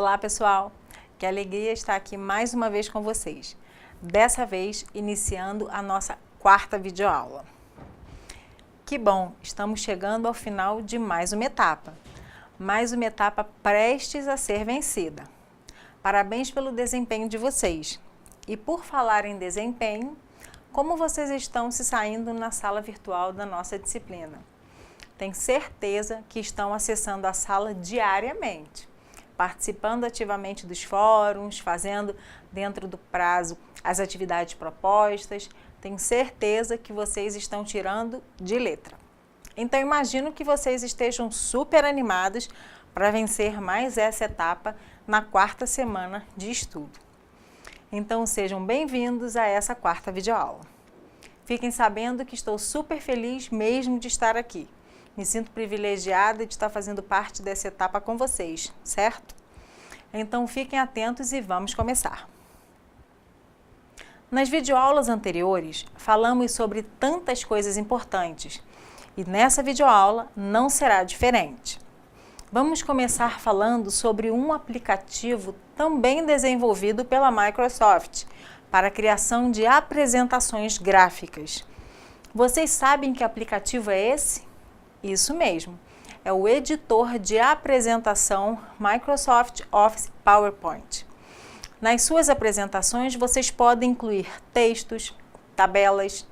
Olá pessoal, que alegria estar aqui mais uma vez com vocês. Dessa vez iniciando a nossa quarta videoaula. Que bom, estamos chegando ao final de mais uma etapa prestes a ser vencida. Parabéns pelo desempenho de vocês. E por falar em desempenho, como vocês estão se saindo na sala virtual da nossa disciplina? Tenho certeza que estão acessando a sala diariamente, participando ativamente dos fóruns, fazendo dentro do prazo as atividades propostas. Tenho certeza que vocês estão tirando de letra. Então imagino que vocês estejam super animados para vencer mais essa etapa na quarta semana de estudo. Então sejam bem-vindos a essa quarta videoaula. Fiquem sabendo que estou super feliz mesmo de estar aqui. Me sinto privilegiada de estar fazendo parte dessa etapa com vocês, certo? Então fiquem atentos e vamos começar. Nas videoaulas anteriores, falamos sobre tantas coisas importantes e nessa videoaula não será diferente. Vamos começar falando sobre um aplicativo também desenvolvido pela Microsoft para a criação de apresentações gráficas. Vocês sabem que aplicativo é esse? Isso mesmo, é o editor de apresentação Microsoft Office PowerPoint. Nas suas apresentações, vocês podem incluir textos, tabelas,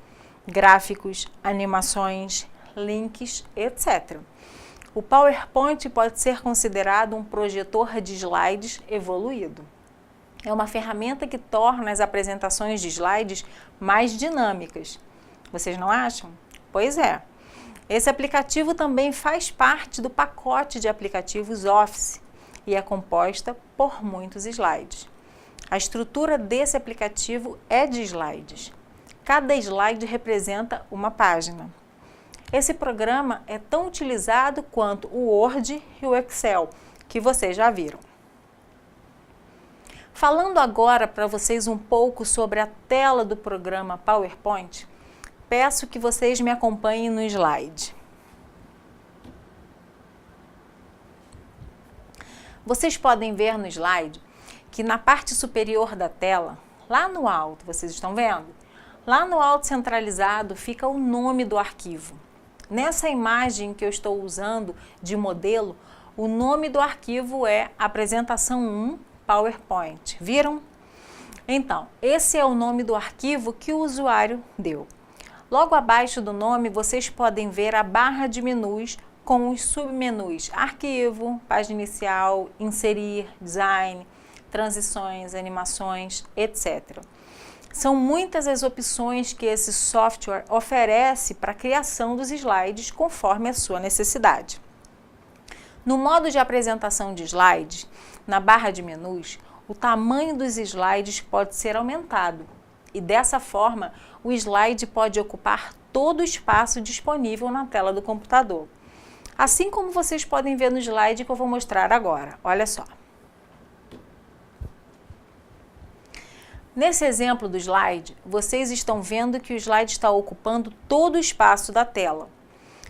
gráficos, animações, links, etc. O PowerPoint pode ser considerado um projetor de slides evoluído. É uma ferramenta que torna as apresentações de slides mais dinâmicas. Vocês não acham? Pois é. Esse aplicativo também faz parte do pacote de aplicativos Office e é composta por muitos slides. A estrutura desse aplicativo é de slides. Cada slide representa uma página. Esse programa é tão utilizado quanto o Word e o Excel, que vocês já viram. Falando agora para vocês um pouco sobre a tela do programa PowerPoint, peço que vocês me acompanhem no slide. Vocês podem ver no slide que na parte superior da tela, lá no alto, vocês estão vendo? Lá no alto centralizado fica o nome do arquivo. Nessa imagem que eu estou usando de modelo, o nome do arquivo é Apresentação 1 PowerPoint. Viram? Então, esse é o nome do arquivo que o usuário deu. Logo abaixo do nome, vocês podem ver a barra de menus com os submenus Arquivo, Página Inicial, Inserir, Design, Transições, Animações, etc. São muitas as opções que esse software oferece para a criação dos slides conforme a sua necessidade. No modo de apresentação de slides, na barra de menus, o tamanho dos slides pode ser aumentado. E dessa forma, o slide pode ocupar todo o espaço disponível na tela do computador. Assim como vocês podem ver no slide que eu vou mostrar agora. Olha só. Nesse exemplo do slide, vocês estão vendo que o slide está ocupando todo o espaço da tela.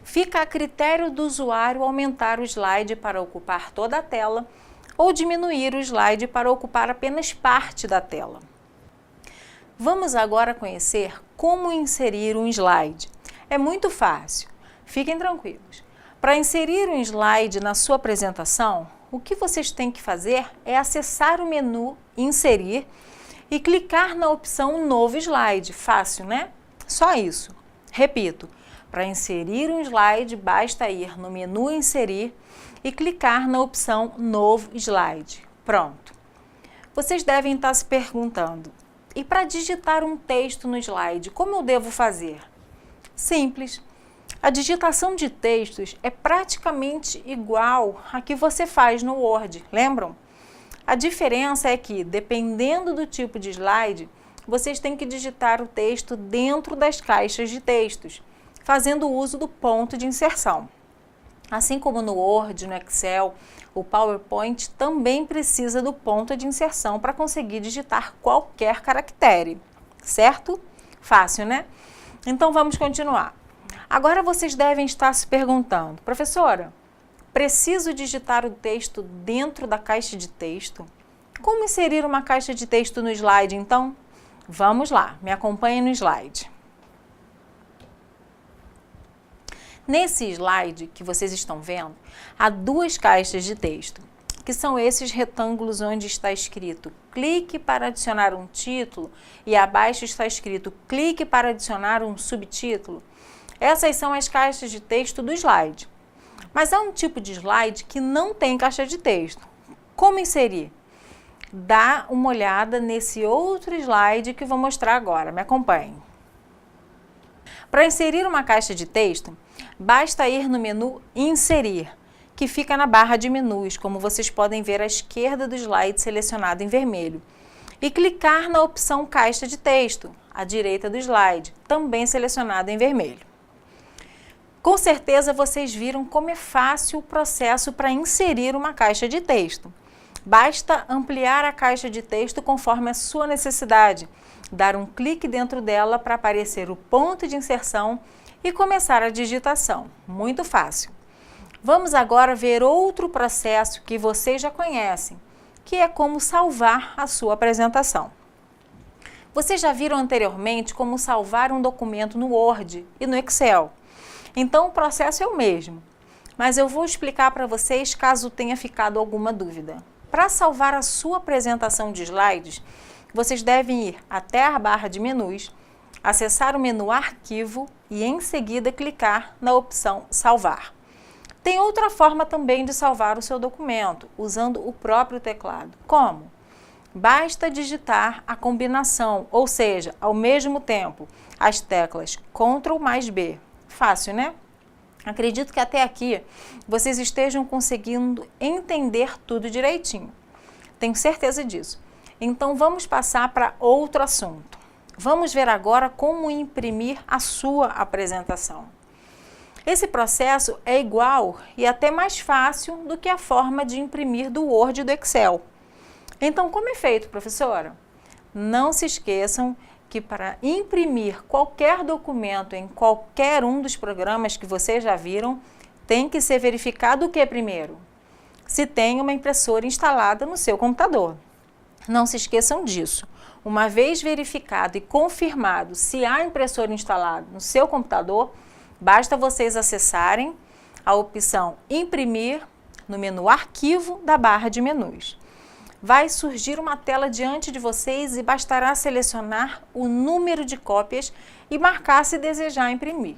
Fica a critério do usuário aumentar o slide para ocupar toda a tela ou diminuir o slide para ocupar apenas parte da tela. Vamos agora conhecer como inserir um slide. É muito fácil, fiquem tranquilos. Para inserir um slide na sua apresentação, o que vocês têm que fazer é acessar o menu Inserir e clicar na opção Novo Slide. Fácil, né? Só isso. Repito, para inserir um slide, basta ir no menu Inserir e clicar na opção Novo Slide. Pronto. Vocês devem estar se perguntando, e para digitar um texto no slide, como eu devo fazer? Simples. A digitação de textos é praticamente igual à que você faz no Word, lembram? A diferença é que, dependendo do tipo de slide, vocês têm que digitar o texto dentro das caixas de textos, fazendo uso do ponto de inserção. Assim como no Word, no Excel, o PowerPoint também precisa do ponto de inserção para conseguir digitar qualquer caractere, certo? Fácil, né? Então vamos continuar. Agora vocês devem estar se perguntando, professora, Preciso digitar o texto dentro da caixa de texto? Como inserir uma caixa de texto no slide, então? Vamos lá, me acompanhe no slide. Nesse slide que vocês estão vendo, há duas caixas de texto, que são esses retângulos onde está escrito clique para adicionar um título e abaixo está escrito clique para adicionar um subtítulo. Essas são as caixas de texto do slide. Mas há um tipo de slide que não tem caixa de texto. Como inserir? Dá uma olhada nesse outro slide que eu vou mostrar agora. Me acompanhe. Para inserir uma caixa de texto, basta ir no menu Inserir, que fica na barra de menus, como vocês podem ver à esquerda do slide selecionado em vermelho, e clicar na opção Caixa de Texto, à direita do slide, também selecionado em vermelho. Com certeza vocês viram como é fácil o processo para inserir uma caixa de texto. Basta ampliar a caixa de texto conforme a sua necessidade, dar um clique dentro dela para aparecer o ponto de inserção e começar a digitação. Muito fácil. Vamos agora ver outro processo que vocês já conhecem, que é como salvar a sua apresentação. Vocês já viram anteriormente como salvar um documento no Word e no Excel. Então o processo é o mesmo, mas eu vou explicar para vocês caso tenha ficado alguma dúvida. Para salvar a sua apresentação de slides, vocês devem ir até a barra de menus, acessar o menu Arquivo e em seguida clicar na opção Salvar. Tem outra forma também de salvar o seu documento, usando o próprio teclado. Como? Basta digitar a combinação, ou seja, ao mesmo tempo, as teclas Ctrl mais B. Fácil, né? Acredito que até aqui vocês estejam conseguindo entender tudo direitinho. Tenho certeza disso. Então vamos passar para outro assunto. Vamos ver agora como imprimir a sua apresentação. Esse processo é igual e até mais fácil do que a forma de imprimir do Word e do Excel. Então como é feito, professora? Não se esqueçam que para imprimir qualquer documento em qualquer um dos programas que vocês já viram, tem que ser verificado o que primeiro? Se tem uma impressora instalada no seu computador. Não se esqueçam disso. Uma vez verificado e confirmado se há impressora instalada no seu computador, basta vocês acessarem a opção Imprimir no menu Arquivo da barra de menus. Vai surgir uma tela diante de vocês e bastará selecionar o número de cópias e marcar se desejar imprimir.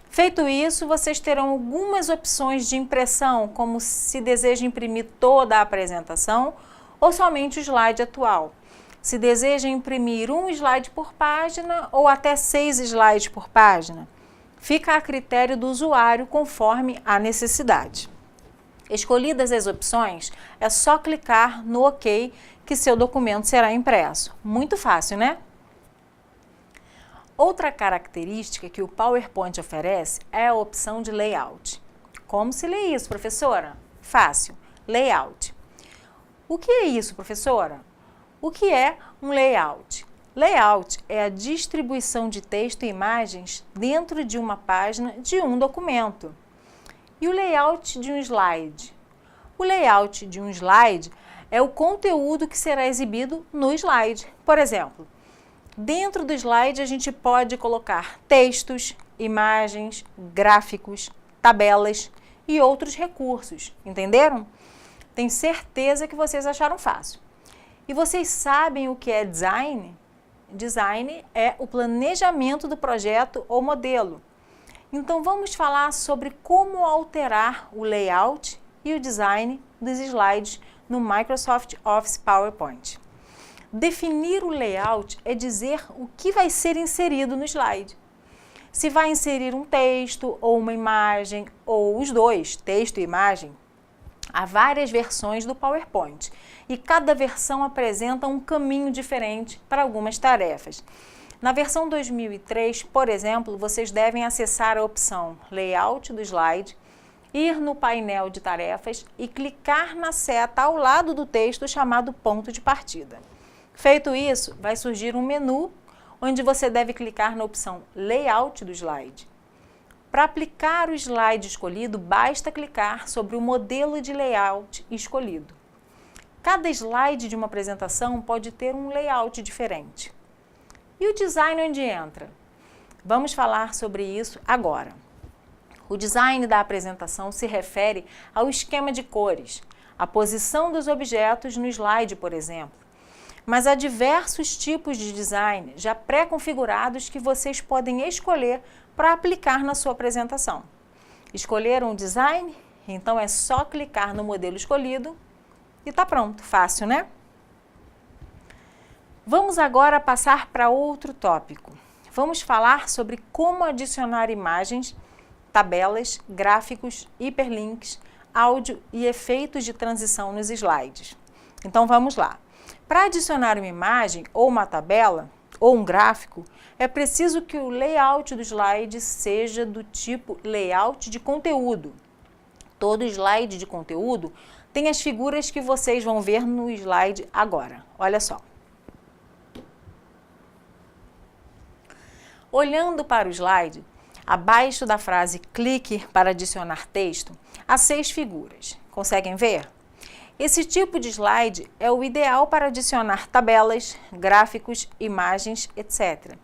Feito isso, vocês terão algumas opções de impressão, como se deseja imprimir toda a apresentação ou somente o slide atual. Se deseja imprimir um slide por página ou até 6 slides por página. Fica a critério do usuário conforme a necessidade. Escolhidas as opções, é só clicar no OK que seu documento será impresso. Muito fácil, né? Outra característica que o PowerPoint oferece é a opção de Layout. Como se lê isso, professora? Fácil. Layout. O que é isso, professora? O que é um layout? Layout é a distribuição de texto e imagens dentro de uma página de um documento. E o layout de um slide? O layout de um slide é o conteúdo que será exibido no slide. Por exemplo, dentro do slide a gente pode colocar textos, imagens, gráficos, tabelas e outros recursos. Entenderam? Tenho certeza que vocês acharam fácil. E vocês sabem o que é design? Design é o planejamento do projeto ou modelo. Então vamos falar sobre como alterar o layout e o design dos slides no Microsoft Office PowerPoint. Definir o layout é dizer o que vai ser inserido no slide. Se vai inserir um texto ou uma imagem, ou os dois, texto e imagem, há várias versões do PowerPoint e cada versão apresenta um caminho diferente para algumas tarefas. Na versão 2003, por exemplo, vocês devem acessar a opção Layout do slide, ir no painel de tarefas e clicar na seta ao lado do texto chamado ponto de partida. Feito isso, vai surgir um menu onde você deve clicar na opção Layout do slide. Para aplicar o slide escolhido, basta clicar sobre o modelo de layout escolhido. Cada slide de uma apresentação pode ter um layout diferente. E o design onde entra? Vamos falar sobre isso agora. O design da apresentação se refere ao esquema de cores, a posição dos objetos no slide, por exemplo. Mas há diversos tipos de design já pré-configurados que vocês podem escolher para aplicar na sua apresentação. Escolheram o design? Então é só clicar no modelo escolhido e está pronto. Fácil, né? Vamos agora passar para outro tópico. Vamos falar sobre como adicionar imagens, tabelas, gráficos, hiperlinks, áudio e efeitos de transição nos slides. Então vamos lá. Para adicionar uma imagem ou uma tabela ou um gráfico, é preciso que o layout do slide seja do tipo layout de conteúdo. Todo slide de conteúdo tem as figuras que vocês vão ver no slide agora. Olha só. Olhando para o slide, abaixo da frase clique para adicionar texto, há 6 figuras. Conseguem ver? Esse tipo de slide é o ideal para adicionar tabelas, gráficos, imagens, etc.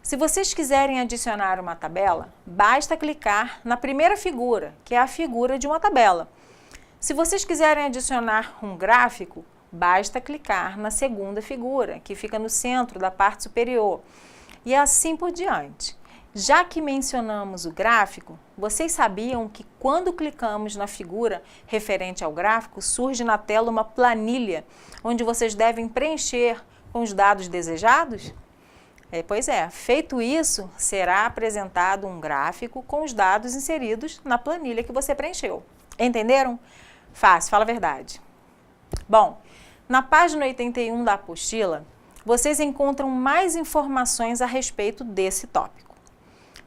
Se vocês quiserem adicionar uma tabela, basta clicar na primeira figura, que é a figura de uma tabela. Se vocês quiserem adicionar um gráfico, basta clicar na segunda figura, que fica no centro da parte superior, e assim por diante. Já que mencionamos o gráfico, vocês sabiam que quando clicamos na figura referente ao gráfico, surge na tela uma planilha, onde vocês devem preencher com os dados desejados? Pois é, feito isso, será apresentado um gráfico com os dados inseridos na planilha que você preencheu. Entenderam? Fácil, fala a verdade. Bom, na página 81 da apostila, vocês encontram mais informações a respeito desse tópico.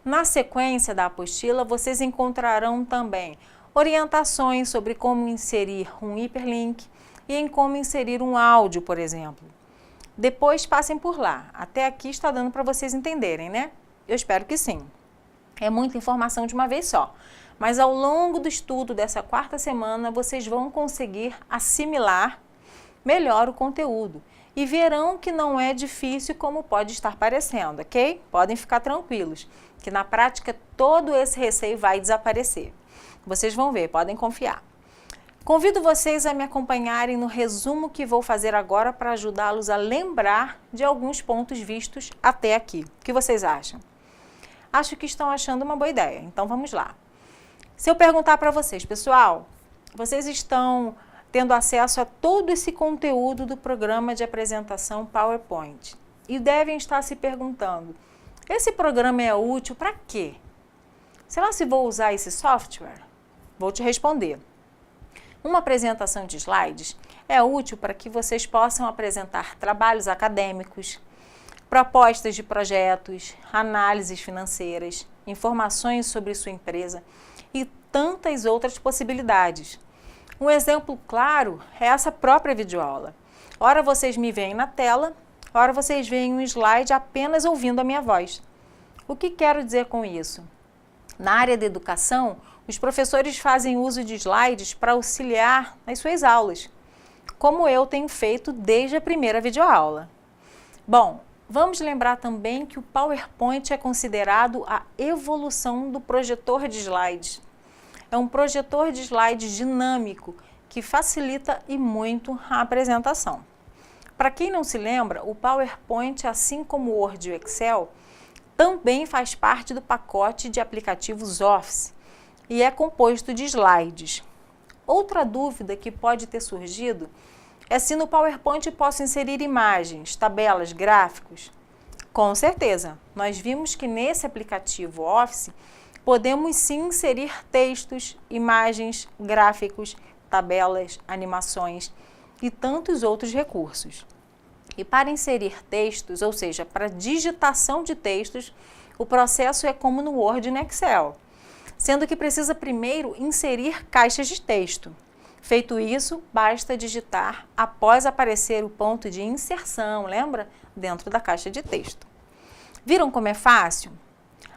Na sequência da apostila, vocês encontrarão também orientações sobre como inserir um hiperlink e em como inserir um áudio, por exemplo. Depois passem por lá. Até aqui está dando para vocês entenderem, né? Eu espero que sim. É muita informação de uma vez só. Mas ao longo do estudo dessa 4ª semana, vocês vão conseguir assimilar melhor o conteúdo. E verão que não é difícil como pode estar parecendo, ok? Podem ficar tranquilos, que na prática todo esse receio vai desaparecer. Vocês vão ver, podem confiar. Convido vocês a me acompanharem no resumo que vou fazer agora para ajudá-los a lembrar de alguns pontos vistos até aqui. O que vocês acham? Acho que estão achando uma boa ideia, então vamos lá. Se eu perguntar para vocês, pessoal, vocês estão tendo acesso a todo esse conteúdo do programa de apresentação PowerPoint e devem estar se perguntando, esse programa é útil para quê? Será se vou usar esse software? Vou te responder. Uma apresentação de slides é útil para que vocês possam apresentar trabalhos acadêmicos, propostas de projetos, análises financeiras, informações sobre sua empresa e tantas outras possibilidades. Um exemplo claro é essa própria videoaula. Ora vocês me veem na tela, ora vocês veem um slide apenas ouvindo a minha voz. O que quero dizer com isso? Na área da educação, os professores fazem uso de slides para auxiliar nas suas aulas, como eu tenho feito desde a primeira videoaula. Bom, vamos lembrar também que o PowerPoint é considerado a evolução do projetor de slides. É um projetor de slides dinâmico que facilita e muito a apresentação. Para quem não se lembra, o PowerPoint, assim como o Word e o Excel, também faz parte do pacote de aplicativos Office e é composto de slides. Outra dúvida que pode ter surgido é se no PowerPoint posso inserir imagens, tabelas, gráficos. Com certeza, nós vimos que nesse aplicativo Office podemos sim inserir textos, imagens, gráficos, tabelas, animações e tantos outros recursos. E para inserir textos, ou seja, para digitação de textos, o processo é como no Word e no Excel, sendo que precisa primeiro inserir caixas de texto. Feito isso, basta digitar após aparecer o ponto de inserção, lembra? Dentro da caixa de texto. Viram como é fácil?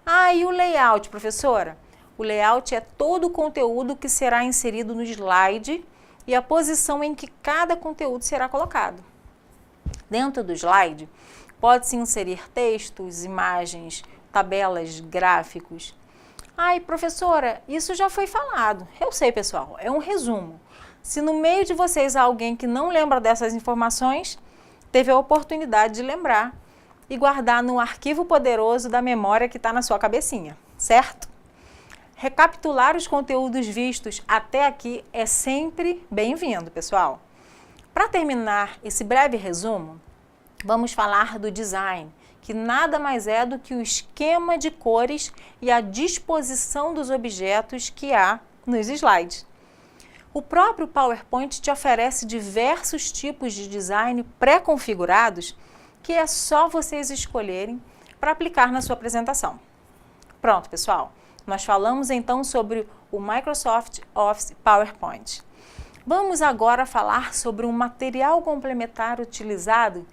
Ah, e o layout, professora? O layout é todo o conteúdo que será inserido no slide e a posição em que cada conteúdo será colocado. Dentro do slide, pode-se inserir textos, imagens, tabelas, gráficos. Ai, professora, isso já foi falado. Eu sei, pessoal, é um resumo. Se no meio de vocês há alguém que não lembra dessas informações, teve a oportunidade de lembrar e guardar no arquivo poderoso da memória que está na sua cabecinha, certo? Recapitular os conteúdos vistos até aqui é sempre bem-vindo, pessoal. Para terminar esse breve resumo, vamos falar do design, que nada mais é do que o esquema de cores e a disposição dos objetos que há nos slides. O próprio PowerPoint te oferece diversos tipos de design pré-configurados que é só vocês escolherem para aplicar na sua apresentação. Pronto, pessoal. Nós falamos então sobre o Microsoft Office PowerPoint. Vamos agora falar sobre um material complementar utilizado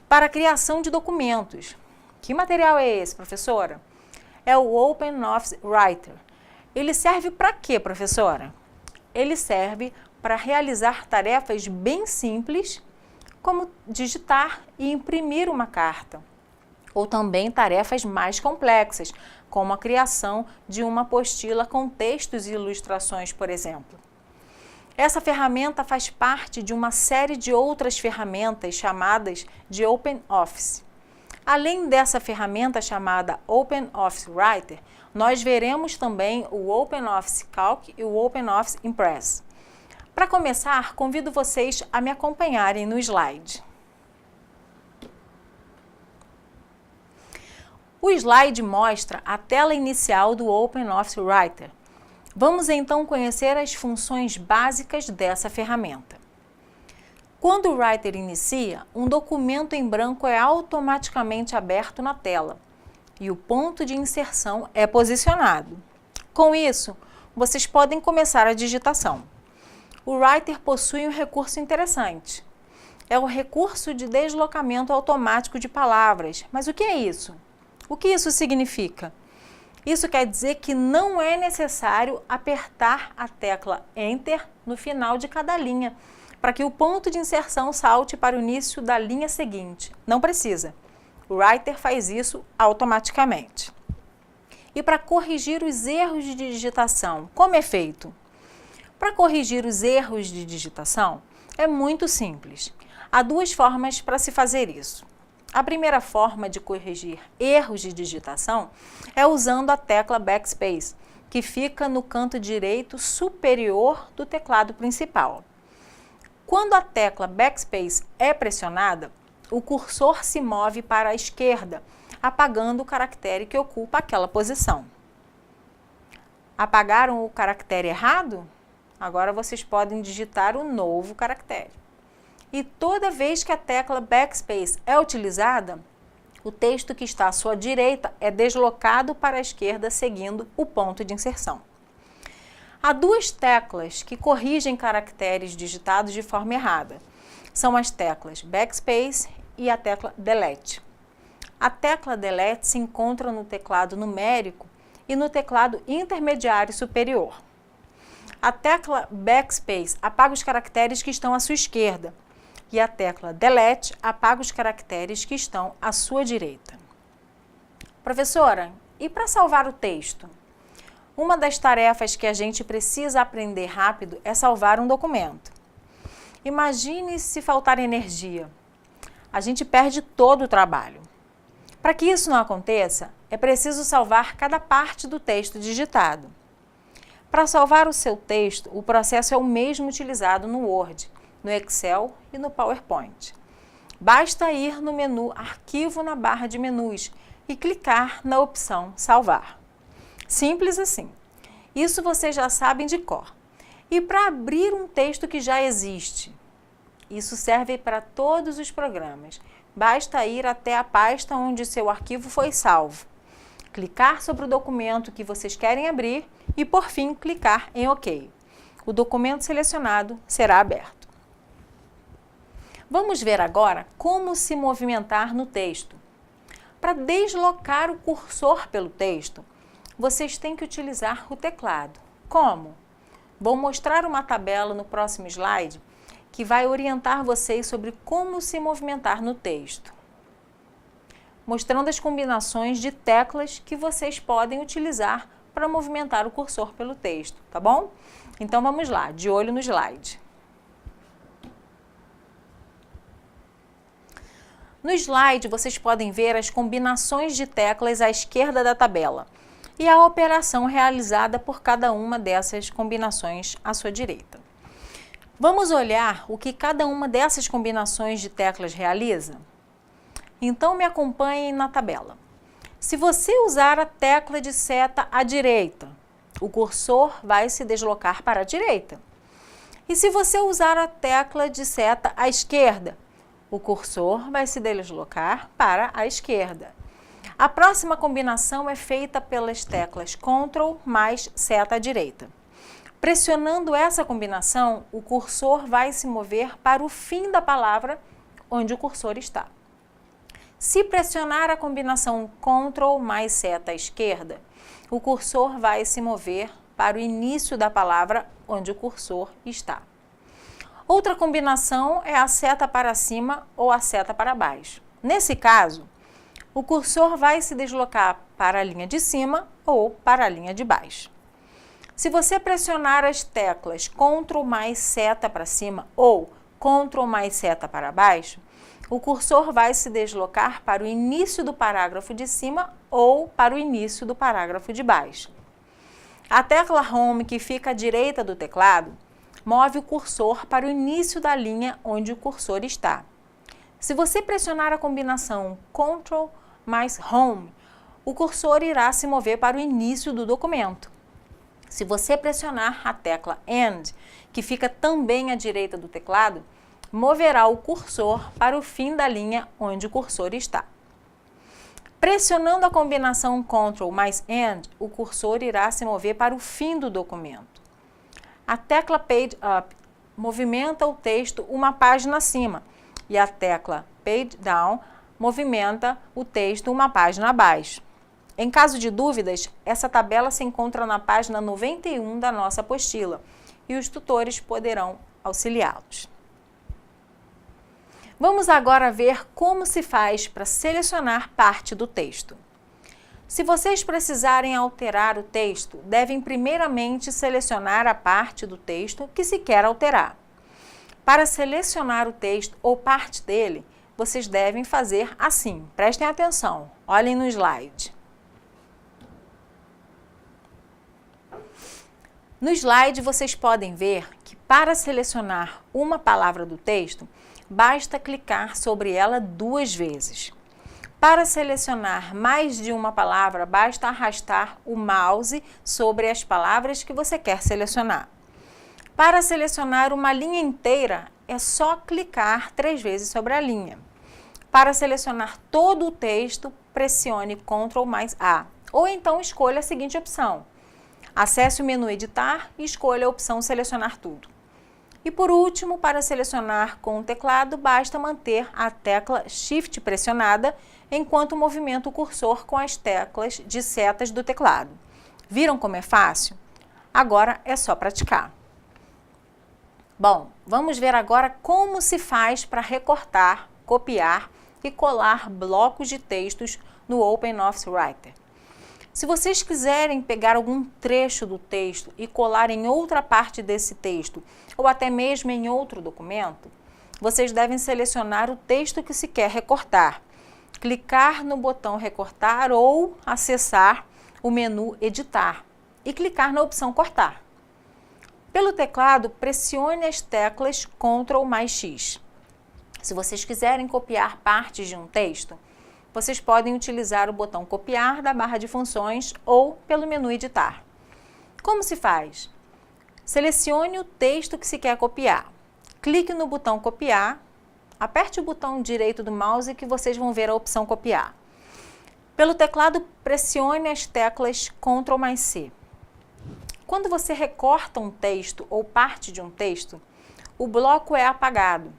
para a criação de documentos. Que material é esse, professora? É o OpenOffice Writer. Ele serve para quê, professora? Ele serve para realizar tarefas bem simples, como digitar e imprimir uma carta, ou também tarefas mais complexas, como a criação de uma apostila com textos e ilustrações, por exemplo. Essa ferramenta faz parte de uma série de outras ferramentas chamadas de OpenOffice. Além dessa ferramenta chamada OpenOffice Writer, nós veremos também o OpenOffice Calc e o OpenOffice Impress. Para começar, convido vocês a me acompanharem no slide. O slide mostra a tela inicial do OpenOffice Writer. Vamos então conhecer as funções básicas dessa ferramenta. Quando o Writer inicia, um documento em branco é automaticamente aberto na tela e o ponto de inserção é posicionado. Com isso, vocês podem começar a digitação. O Writer possui um recurso interessante. É o recurso de deslocamento automático de palavras. Mas o que é isso? O que isso significa? Isso quer dizer que não é necessário apertar a tecla Enter no final de cada linha, para que o ponto de inserção salte para o início da linha seguinte. Não precisa. O Writer faz isso automaticamente. E para corrigir os erros de digitação, como é feito? Para corrigir os erros de digitação, é muito simples. Há duas formas para se fazer isso. A primeira forma de corrigir erros de digitação é usando a tecla Backspace, que fica no canto direito superior do teclado principal. Quando a tecla Backspace é pressionada, o cursor se move para a esquerda, apagando o caractere que ocupa aquela posição. Apagaram o caractere errado? Agora vocês podem digitar o novo caractere. E toda vez que a tecla Backspace é utilizada, o texto que está à sua direita é deslocado para a esquerda seguindo o ponto de inserção. Há duas teclas que corrigem caracteres digitados de forma errada. São as teclas Backspace e a tecla Delete. A tecla Delete se encontra no teclado numérico e no teclado intermediário superior. A tecla Backspace apaga os caracteres que estão à sua esquerda e a tecla Delete apaga os caracteres que estão à sua direita. Professora, e para salvar o texto? Uma das tarefas que a gente precisa aprender rápido é salvar um documento. Imagine se faltar energia. A gente perde todo o trabalho. Para que isso não aconteça, é preciso salvar cada parte do texto digitado. Para salvar o seu texto, o processo é o mesmo utilizado no Word, no Excel e no PowerPoint. Basta ir no menu Arquivo na barra de menus e clicar na opção Salvar. Simples assim. Isso vocês já sabem de cor. E para abrir um texto que já existe? Isso serve para todos os programas. Basta ir até a pasta onde seu arquivo foi salvo, clicar sobre o documento que vocês querem abrir e, por fim, clicar em OK. O documento selecionado será aberto. Vamos ver agora como se movimentar no texto. Para deslocar o cursor pelo texto, vocês têm que utilizar o teclado. Como? Vou mostrar uma tabela no próximo slide que vai orientar vocês sobre como se movimentar no texto, mostrando as combinações de teclas que vocês podem utilizar para movimentar o cursor pelo texto, tá bom? Então vamos lá, de olho no slide. No slide vocês podem ver as combinações de teclas à esquerda da tabela e a operação realizada por cada uma dessas combinações à sua direita. Vamos olhar o que cada uma dessas combinações de teclas realiza? Então me acompanhem na tabela. Se você usar a tecla de seta à direita, o cursor vai se deslocar para a direita. E se você usar a tecla de seta à esquerda, o cursor vai se deslocar para a esquerda. A próxima combinação é feita pelas teclas Ctrl mais seta à direita. Pressionando essa combinação, o cursor vai se mover para o fim da palavra onde o cursor está. Se pressionar a combinação Ctrl mais seta à esquerda, o cursor vai se mover para o início da palavra onde o cursor está. Outra combinação é a seta para cima ou a seta para baixo. Nesse caso, o cursor vai se deslocar para a linha de cima ou para a linha de baixo. Se você pressionar as teclas Ctrl mais seta para cima ou Ctrl mais seta para baixo, o cursor vai se deslocar para o início do parágrafo de cima ou para o início do parágrafo de baixo. A tecla Home, que fica à direita do teclado, move o cursor para o início da linha onde o cursor está. Se você pressionar a combinação Ctrl mais Home, o cursor irá se mover para o início do documento. Se você pressionar a tecla End, que fica também à direita do teclado, moverá o cursor para o fim da linha onde o cursor está. Pressionando a combinação Ctrl mais End, o cursor irá se mover para o fim do documento. A tecla Page Up movimenta o texto uma página acima e a tecla Page Down movimenta o texto uma página abaixo. Em caso de dúvidas, essa tabela se encontra na página 91 da nossa apostila e os tutores poderão auxiliá-los. Vamos agora ver como se faz para selecionar parte do texto. Se vocês precisarem alterar o texto, devem primeiramente selecionar a parte do texto que se quer alterar. Para selecionar o texto ou parte dele, vocês devem fazer assim. Prestem atenção, olhem no slide. No slide vocês podem ver que para selecionar uma palavra do texto, basta clicar sobre ela 2 vezes. Para selecionar mais de uma palavra, basta arrastar o mouse sobre as palavras que você quer selecionar. Para selecionar uma linha inteira, é só clicar 3 vezes sobre a linha. Para selecionar todo o texto, pressione Ctrl mais A, ou então escolha a seguinte opção. Acesse o menu Editar e escolha a opção Selecionar tudo. E por último, para selecionar com o teclado, basta manter a tecla Shift pressionada enquanto movimenta o cursor com as teclas de setas do teclado. Viram como é fácil? Agora é só praticar. Bom, vamos ver agora como se faz para recortar, copiar e colar blocos de textos no OpenOffice Writer. Se vocês quiserem pegar algum trecho do texto e colar em outra parte desse texto, ou até mesmo em outro documento, vocês devem selecionar o texto que se quer recortar, clicar no botão Recortar ou acessar o menu Editar e clicar na opção Cortar. Pelo teclado, pressione as teclas Ctrl mais X. Se vocês quiserem copiar partes de um texto, vocês podem utilizar o botão Copiar da barra de funções ou pelo menu Editar. Como se faz? Selecione o texto que se quer copiar. Clique no botão Copiar, aperte o botão direito do mouse que vocês vão ver a opção Copiar. Pelo teclado, pressione as teclas Ctrl mais C. Quando você recorta um texto ou parte de um texto, o bloco é apagado,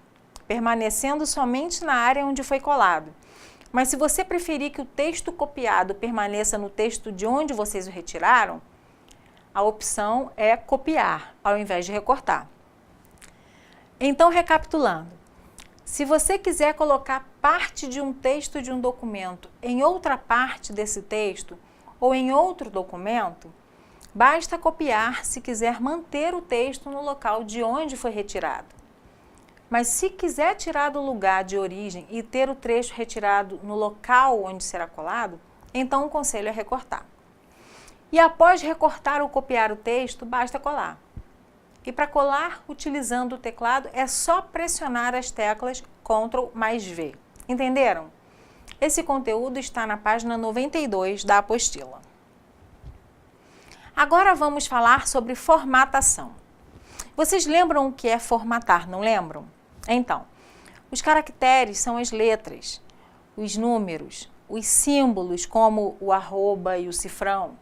permanecendo somente na área onde foi colado. Mas se você preferir que o texto copiado permaneça no texto de onde vocês o retiraram, a opção é copiar, ao invés de recortar. Então, recapitulando, se você quiser colocar parte de um texto de um documento em outra parte desse texto ou em outro documento, basta copiar se quiser manter o texto no local de onde foi retirado. Mas se quiser tirar do lugar de origem e ter o trecho retirado no local onde será colado, então o conselho é recortar. E após recortar ou copiar o texto, basta colar. E para colar, utilizando o teclado, é só pressionar as teclas Ctrl mais V. Entenderam? Esse conteúdo está na página 92 da apostila. Agora vamos falar sobre formatação. Vocês lembram o que é formatar, não lembram? Então, os caracteres são as letras, os números, os símbolos como o arroba e o cifrão.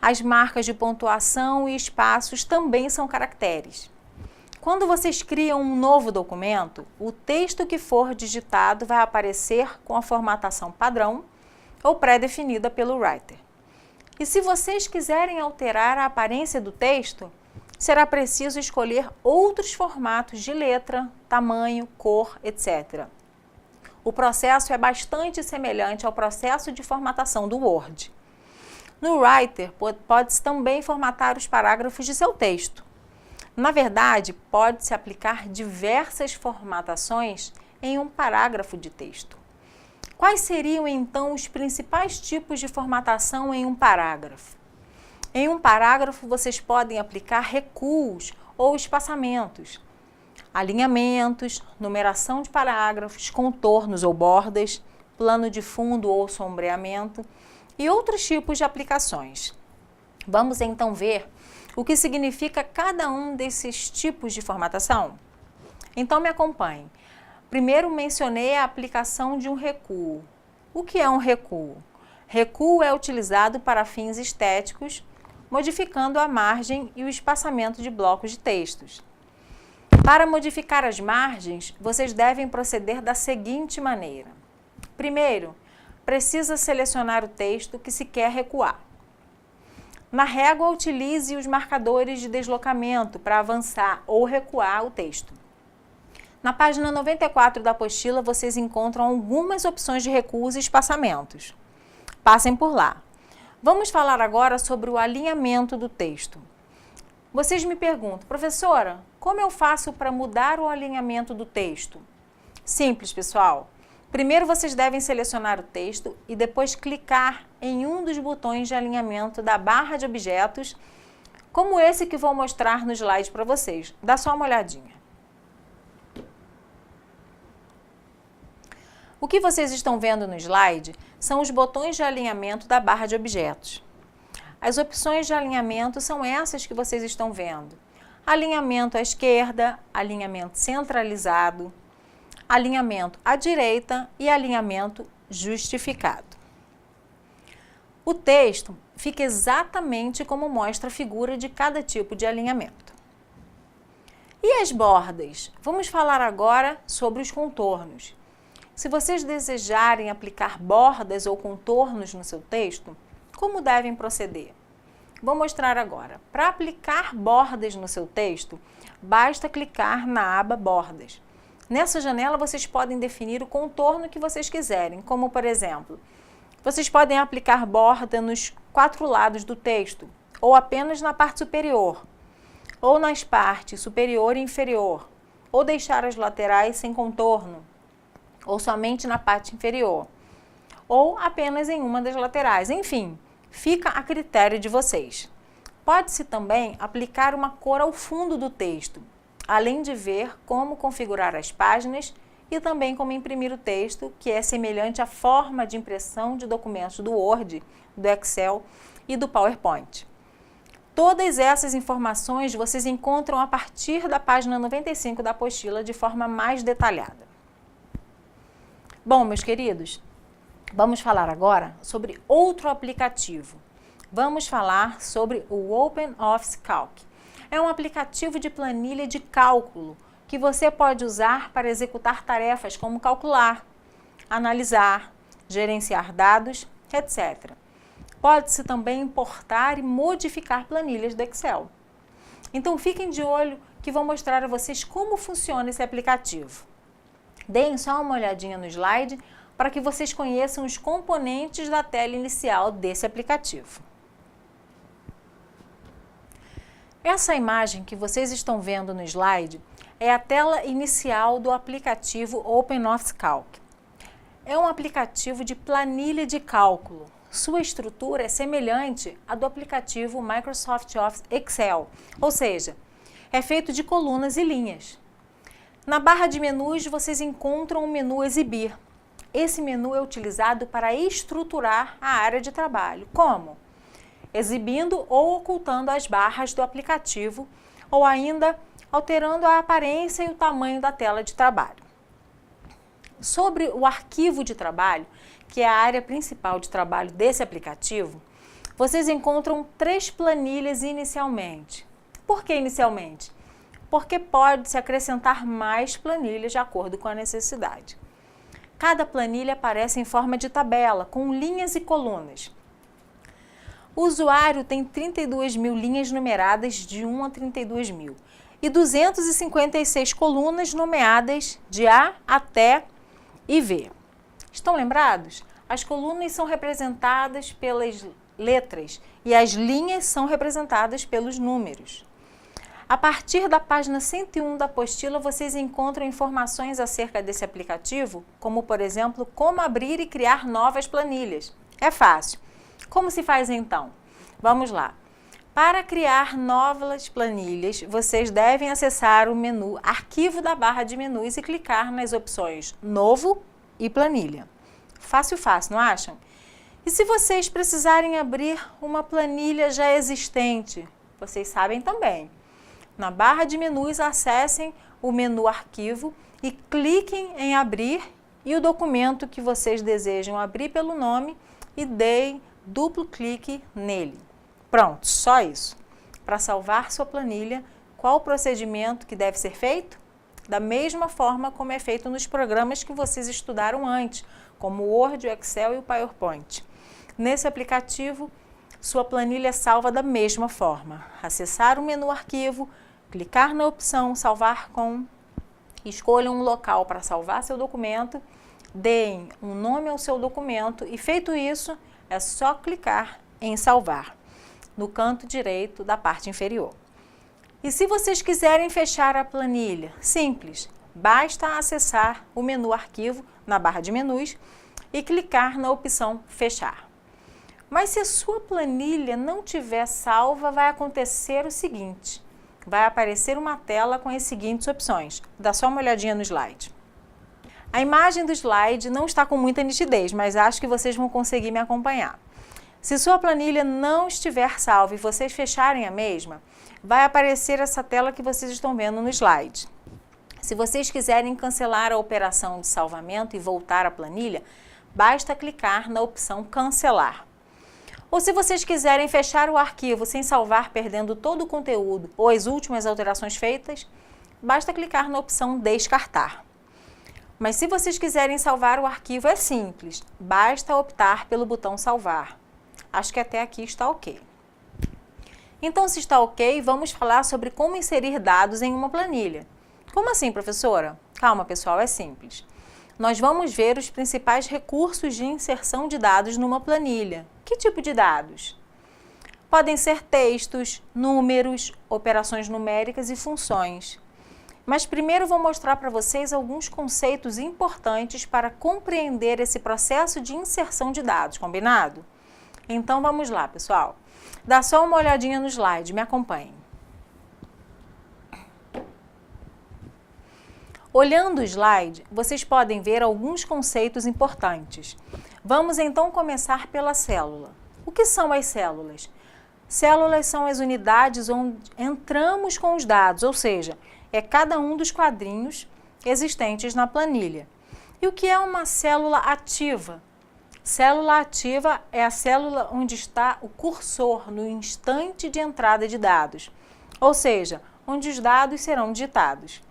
As marcas de pontuação e espaços também são caracteres. Quando vocês criam um novo documento, o texto que for digitado vai aparecer com a formatação padrão ou pré-definida pelo Writer. E se vocês quiserem alterar a aparência do texto, será preciso escolher outros formatos de letra, tamanho, cor, etc. O processo é bastante semelhante ao processo de formatação do Word. No Writer, pode-se também formatar os parágrafos de seu texto. Na verdade, pode-se aplicar diversas formatações em um parágrafo de texto. Quais seriam, então, os principais tipos de formatação em um parágrafo? Em um parágrafo, vocês podem aplicar recuos ou espaçamentos, alinhamentos, numeração de parágrafos, contornos ou bordas, plano de fundo ou sombreamento e outros tipos de aplicações. Vamos então ver o que significa cada um desses tipos de formatação? Então me acompanhe. Primeiro mencionei a aplicação de um recuo. O que é um recuo? Recuo é utilizado para fins estéticos, modificando a margem e o espaçamento de blocos de textos. Para modificar as margens, vocês devem proceder da seguinte maneira. Primeiro, precisa selecionar o texto que se quer recuar. Na régua, utilize os marcadores de deslocamento para avançar ou recuar o texto. Na página 94 da apostila, vocês encontram algumas opções de recuos e espaçamentos. Passem por lá. Vamos falar agora sobre o alinhamento do texto. Vocês me perguntam, professora, como eu faço para mudar o alinhamento do texto? Simples, pessoal. Primeiro vocês devem selecionar o texto e depois clicar em um dos botões de alinhamento da barra de objetos, como esse que vou mostrar no slide para vocês. Dá só uma olhadinha. O que vocês estão vendo no slide são os botões de alinhamento da barra de objetos. As opções de alinhamento são essas que vocês estão vendo. Alinhamento à esquerda, alinhamento centralizado, alinhamento à direita e alinhamento justificado. O texto fica exatamente como mostra a figura de cada tipo de alinhamento. E as bordas? Vamos falar agora sobre os contornos. Se vocês desejarem aplicar bordas ou contornos no seu texto, como devem proceder? Vou mostrar agora. Para aplicar bordas no seu texto, basta clicar na aba Bordas. Nessa janela, vocês podem definir o contorno que vocês quiserem, como, por exemplo, vocês podem aplicar borda nos 4 lados do texto, ou apenas na parte superior, ou nas partes superior e inferior, ou deixar as laterais sem contorno, ou somente na parte inferior, ou apenas em uma das laterais. Enfim, fica a critério de vocês. Pode-se também aplicar uma cor ao fundo do texto, além de ver como configurar as páginas e também como imprimir o texto, que é semelhante à forma de impressão de documentos do Word, do Excel e do PowerPoint. Todas essas informações vocês encontram a partir da página 95 da apostila de forma mais detalhada. Bom, meus queridos, vamos falar agora sobre outro aplicativo. Vamos falar sobre o OpenOffice Calc. É um aplicativo de planilha de cálculo que você pode usar para executar tarefas como calcular, analisar, gerenciar dados, etc. Pode-se também importar e modificar planilhas do Excel. Então fiquem de olho que vou mostrar a vocês como funciona esse aplicativo. Deem só uma olhadinha no slide para que vocês conheçam os componentes da tela inicial desse aplicativo. Essa imagem que vocês estão vendo no slide é a tela inicial do aplicativo OpenOffice Calc. É um aplicativo de planilha de cálculo. Sua estrutura é semelhante à do aplicativo Microsoft Office Excel, ou seja, é feito de colunas e linhas. Na barra de menus, vocês encontram o menu Exibir. Esse menu é utilizado para estruturar a área de trabalho. Como? Exibindo ou ocultando as barras do aplicativo, ou ainda alterando a aparência e o tamanho da tela de trabalho. Sobre o arquivo de trabalho, que é a área principal de trabalho desse aplicativo, vocês encontram 3 planilhas inicialmente. Por que inicialmente? Porque pode-se acrescentar mais planilhas de acordo com a necessidade. Cada planilha aparece em forma de tabela, com linhas e colunas. O usuário tem 32.000 linhas numeradas de 1 a 32.000 e 256 colunas nomeadas de A até e V. Estão lembrados? As colunas são representadas pelas letras e as linhas são representadas pelos números. A partir da página 101 da apostila, vocês encontram informações acerca desse aplicativo, como, por exemplo, como abrir e criar novas planilhas. É fácil. Como se faz então? Vamos lá. Para criar novas planilhas, vocês devem acessar o menu Arquivo da barra de menus e clicar nas opções Novo e Planilha. Fácil, fácil, não acham? E se vocês precisarem abrir uma planilha já existente, vocês sabem também. Na barra de menus, acessem o menu Arquivo e cliquem em Abrir e o documento que vocês desejam abrir pelo nome e deem duplo clique nele. Pronto, só isso. Para salvar sua planilha, qual o procedimento que deve ser feito? Da mesma forma como é feito nos programas que vocês estudaram antes, como o Word, o Excel e o PowerPoint. Nesse aplicativo, sua planilha é salva da mesma forma. Acessar o menu Arquivo, clicar na opção Salvar com, escolham um local para salvar seu documento, deem um nome ao seu documento e, feito isso, é só clicar em Salvar, no canto direito da parte inferior. E se vocês quiserem fechar a planilha, simples, basta acessar o menu Arquivo na barra de menus e clicar na opção Fechar. Mas se a sua planilha não tiver salva, vai acontecer o seguinte: vai aparecer uma tela com as seguintes opções. Dá só uma olhadinha no slide. A imagem do slide não está com muita nitidez, mas acho que vocês vão conseguir me acompanhar. Se sua planilha não estiver salva e vocês fecharem a mesma, vai aparecer essa tela que vocês estão vendo no slide. Se vocês quiserem cancelar a operação de salvamento e voltar à planilha, basta clicar na opção Cancelar. Ou se vocês quiserem fechar o arquivo sem salvar, perdendo todo o conteúdo ou as últimas alterações feitas, basta clicar na opção Descartar. Mas se vocês quiserem salvar o arquivo, é simples, basta optar pelo botão Salvar. Acho que até aqui está ok. Então, se está ok, vamos falar sobre como inserir dados em uma planilha. Como assim, professora? Calma, pessoal, é simples. Nós vamos ver os principais recursos de inserção de dados numa planilha. Que tipo de dados? Podem ser textos, números, operações numéricas e funções. Mas primeiro vou mostrar para vocês alguns conceitos importantes para compreender esse processo de inserção de dados, combinado? Então vamos lá, pessoal. Dá só uma olhadinha no slide, me acompanhem. Olhando o slide, vocês podem ver alguns conceitos importantes. Vamos então começar pela célula. O que são as células? Células são as unidades onde entramos com os dados, ou seja, é cada um dos quadrinhos existentes na planilha. E o que é uma célula ativa? Célula ativa é a célula onde está o cursor no instante de entrada de dados, ou seja, onde os dados serão digitados.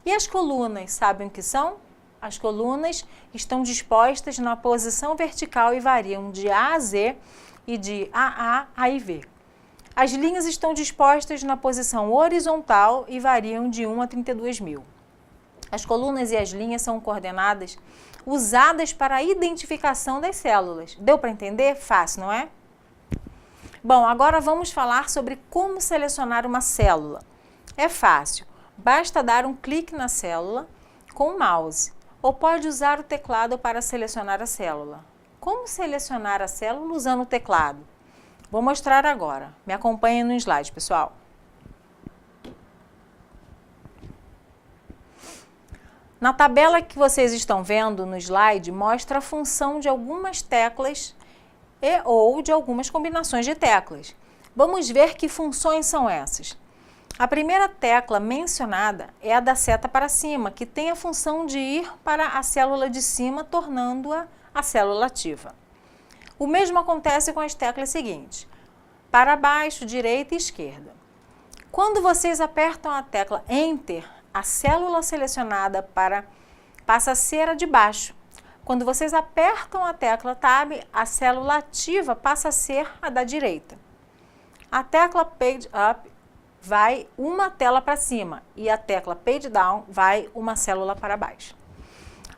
E as colunas, sabem o que são? as colunas estão dispostas na posição vertical e variam de A a Z e de AA a IV. As linhas estão dispostas na posição horizontal e variam de 1 a 32.000. As colunas e as linhas são coordenadas usadas para a identificação das células. Deu para entender? Fácil, não é? Bom, agora vamos falar sobre como selecionar uma célula. É fácil, basta dar um clique na célula com o mouse, ou pode usar o teclado para selecionar a célula. Como selecionar a célula usando o teclado? Vou mostrar agora. Me acompanhem no slide, pessoal. Na tabela que vocês estão vendo no slide, mostra a função de algumas teclas ou de algumas combinações de teclas. Vamos ver que funções são essas. A primeira tecla mencionada é a da seta para cima, que tem a função de ir para a célula de cima, tornando-a a célula ativa. O mesmo acontece com as teclas seguintes, para baixo, direita e esquerda. Quando vocês apertam a tecla Enter, a célula selecionada passa a ser a de baixo. Quando vocês apertam a tecla Tab, a célula ativa passa a ser a da direita. A tecla Page Up vai uma tela para cima e a tecla Page Down vai uma célula para baixo.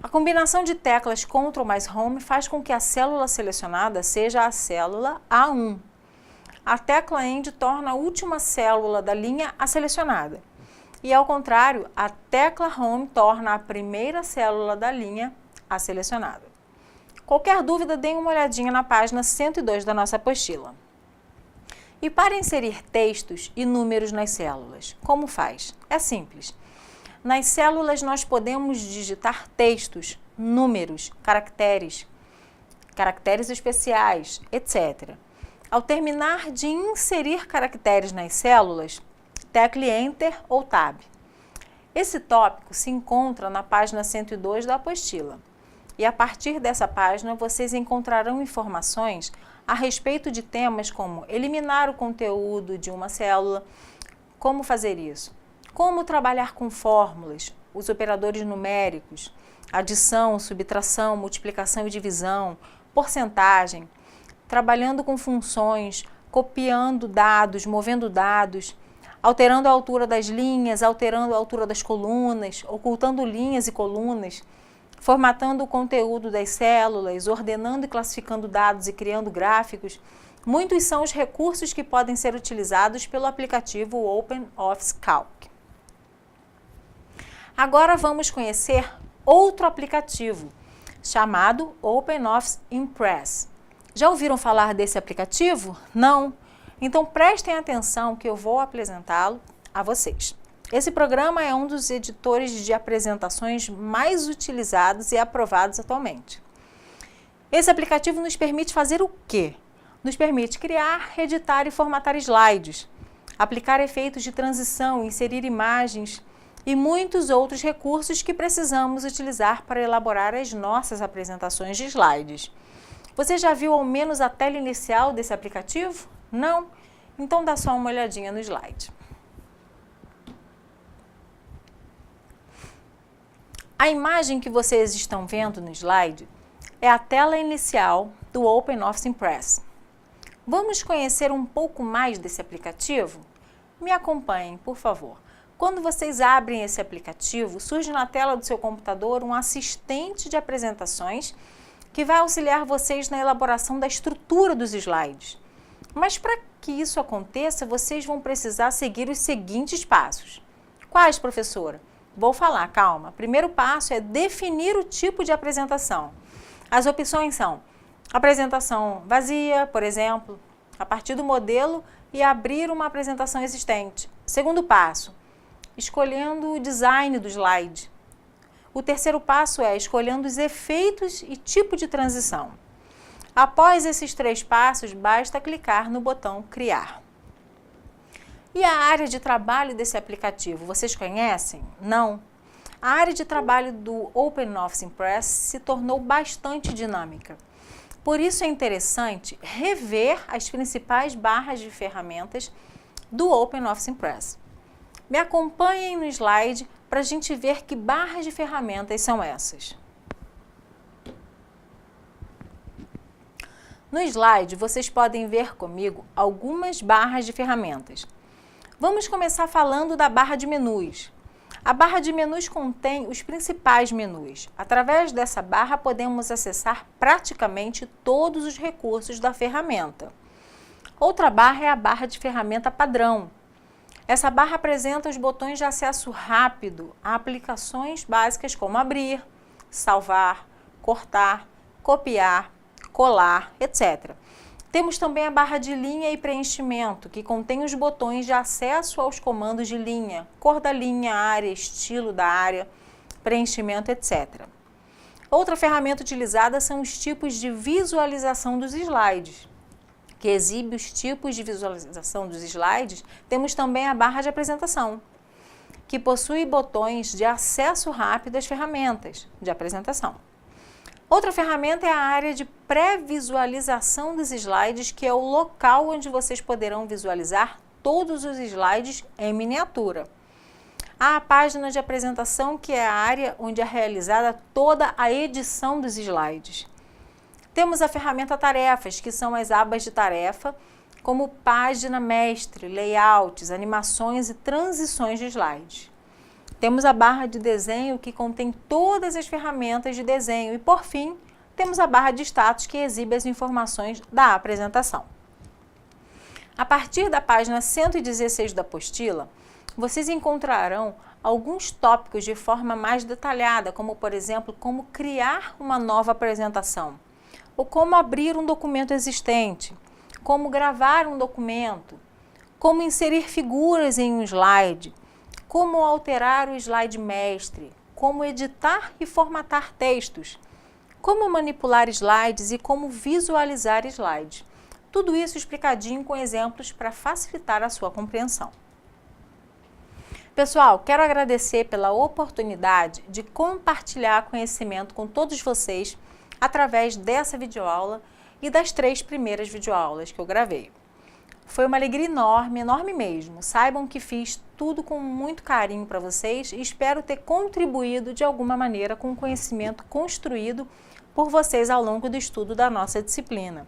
A combinação de teclas Ctrl mais Home faz com que a célula selecionada seja a célula A1. A tecla End torna a última célula da linha a selecionada. E ao contrário, a tecla Home torna a primeira célula da linha a selecionada. Qualquer dúvida, deem uma olhadinha na página 102 da nossa apostila. E para inserir textos e números nas células, como faz? É simples. Nas células nós podemos digitar textos, números, caracteres especiais, etc. Ao terminar de inserir caracteres nas células, tecle Enter ou Tab. Esse tópico se encontra na página 102 da apostila. E a partir dessa página vocês encontrarão informações a respeito de temas como eliminar o conteúdo de uma célula, como fazer isso, como trabalhar com fórmulas, os operadores numéricos, adição, subtração, multiplicação e divisão, porcentagem, trabalhando com funções, copiando dados, movendo dados, alterando a altura das linhas, alterando a altura das colunas, ocultando linhas e colunas, formatando o conteúdo das células, ordenando e classificando dados e criando gráficos. Muitos são os recursos que podem ser utilizados pelo aplicativo OpenOffice Calc. Agora vamos conhecer outro aplicativo, chamado OpenOffice Impress. Já ouviram falar desse aplicativo? Não? Então prestem atenção que eu vou apresentá-lo a vocês. Esse programa é um dos editores de apresentações mais utilizados e aprovados atualmente. Esse aplicativo nos permite fazer o quê? Nos permite criar, editar e formatar slides, aplicar efeitos de transição, inserir imagens e muitos outros recursos que precisamos utilizar para elaborar as nossas apresentações de slides. Você já viu ao menos a tela inicial desse aplicativo? Não? Então dá só uma olhadinha no slide. A imagem que vocês estão vendo no slide é a tela inicial do OpenOffice Impress. Vamos conhecer um pouco mais desse aplicativo? Me acompanhem, por favor. Quando vocês abrem esse aplicativo, surge na tela do seu computador um assistente de apresentações que vai auxiliar vocês na elaboração da estrutura dos slides. Mas para que isso aconteça, vocês vão precisar seguir os seguintes passos. Quais, professora? Vou falar, calma. Primeiro passo é definir o tipo de apresentação. As opções são apresentação vazia, por exemplo, a partir do modelo e abrir uma apresentação existente. Segundo passo, escolhendo o design do slide. O terceiro passo é escolhendo os efeitos e tipo de transição. Após esses 3 passos, basta clicar no botão Criar. E a área de trabalho desse aplicativo, vocês conhecem? Não? A área de trabalho do OpenOffice Impress se tornou bastante dinâmica. Por isso é interessante rever as principais barras de ferramentas do OpenOffice Impress. Me acompanhem no slide para a gente ver que barras de ferramentas são essas. No slide, vocês podem ver comigo algumas barras de ferramentas. Vamos começar falando da barra de menus. A barra de menus contém os principais menus. Através dessa barra, podemos acessar praticamente todos os recursos da ferramenta. Outra barra é a barra de ferramenta padrão. Essa barra apresenta os botões de acesso rápido a aplicações básicas como abrir, salvar, cortar, copiar, colar, etc. Temos também a barra de linha e preenchimento, que contém os botões de acesso aos comandos de linha, cor da linha, área, estilo da área, preenchimento, etc. Outra ferramenta utilizada são os tipos de visualização dos slides, que exibe os tipos de visualização dos slides. Temos também a barra de apresentação, que possui botões de acesso rápido às ferramentas de apresentação. Outra ferramenta é a área de pré-visualização dos slides, que é o local onde vocês poderão visualizar todos os slides em miniatura. Há a página de apresentação, que é a área onde é realizada toda a edição dos slides. Temos a ferramenta tarefas, que são as abas de tarefa, como página mestre, layouts, animações e transições de slides. Temos a barra de desenho, que contém todas as ferramentas de desenho. E, por fim, temos a barra de status, que exibe as informações da apresentação. A partir da página 116 da apostila, vocês encontrarão alguns tópicos de forma mais detalhada, como, por exemplo, como criar uma nova apresentação, ou como abrir um documento existente, como gravar um documento, como inserir figuras em um slide, como alterar o slide mestre, como editar e formatar textos, como manipular slides e como visualizar slides. Tudo isso explicadinho com exemplos para facilitar a sua compreensão. Pessoal, quero agradecer pela oportunidade de compartilhar conhecimento com todos vocês através dessa videoaula e das 3 primeiras videoaulas que eu gravei. Foi uma alegria enorme, enorme mesmo. Saibam que fiz tudo com muito carinho para vocês e espero ter contribuído de alguma maneira com o conhecimento construído por vocês ao longo do estudo da nossa disciplina,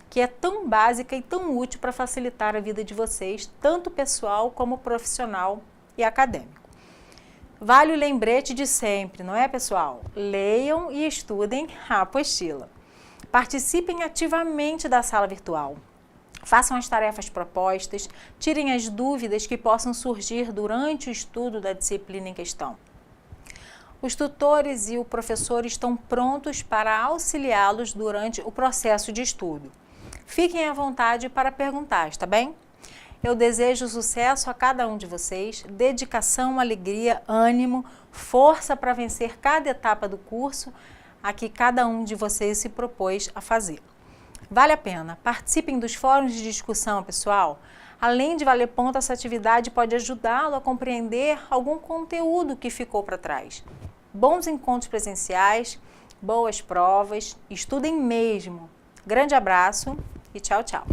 que é tão básica e tão útil para facilitar a vida de vocês, tanto pessoal como profissional e acadêmico. Vale o lembrete de sempre, não é, pessoal? Leiam e estudem a apostila. Participem ativamente da sala virtual. Façam as tarefas propostas, tirem as dúvidas que possam surgir durante o estudo da disciplina em questão. Os tutores e o professor estão prontos para auxiliá-los durante o processo de estudo. Fiquem à vontade para perguntar, está bem? Eu desejo sucesso a cada um de vocês, dedicação, alegria, ânimo, força para vencer cada etapa do curso a que cada um de vocês se propôs a fazer. Vale a pena, participem dos fóruns de discussão, pessoal. Além de valer ponto, essa atividade pode ajudá-lo a compreender algum conteúdo que ficou para trás. Bons encontros presenciais, boas provas, estudem mesmo. Grande abraço e tchau, tchau.